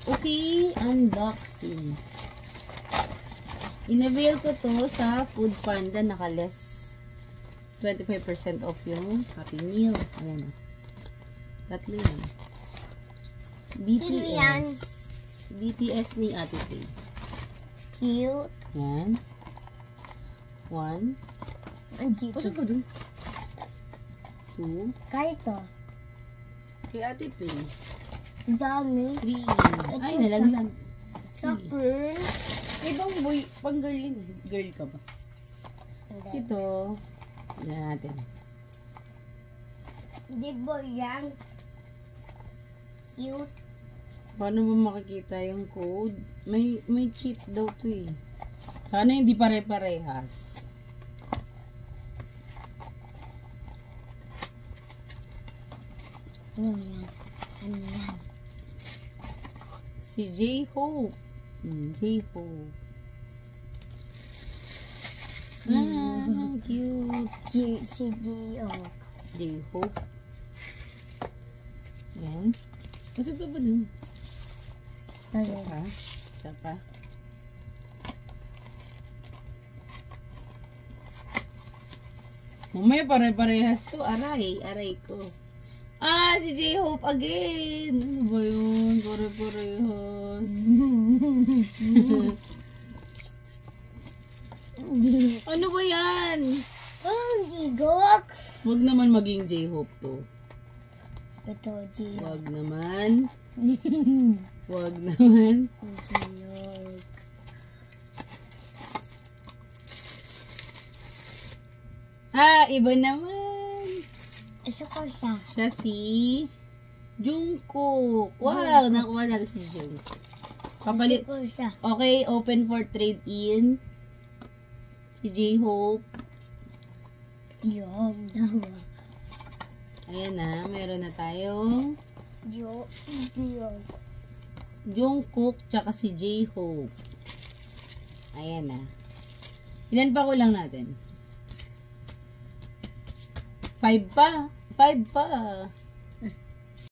Okay, unboxing. In-avail ko to sa Food Panda. Naka-less 25% off yung Happy Meal. Ayan. Tatlo yan. BTS. BTS ni Ate Faye. Cute. Yan. One. Andito. Pasok ko dun. Two. Kaya ito. Kay Ate Faye. Dami. Three. Ay, nalaglag. Sa girl. Ibang boy, pang girl yun. Girl ka ba? Ito. Yan natin. Di ba yan? Cute. Paano ba makikita yung code? May cheat daw to eh. Sana hindi pare-parehas. Ano yan? Ano yan? Si J-Hope. J-Hope. Cute. Si Dio. J-Hope. Yan. Masag ka ba dun? Isa pa. Isa pa. Mamaya pare-parehas to. Aray. Aray ko. Ah, si J-Hope again. Ano ba yun? Pare-parehas. Ano ba yan? Gigok. Huwag naman maging J-Hope to. Ito, Gigok. Huwag naman. Huwag naman. Gigok. Ah, iba naman. Isa ko siya. Siya si Jungkook. Wow, nakuha na si Jungkook. Kapalit. Isa ko siya. Okay, open for trade-in. Si J-Hope. Yung dawa. Ayan na, meron na tayong Yung. Jungkook tsaka si J-Hope. Ayan na. Ilan pa kulang natin? 5 pa. 5 pa.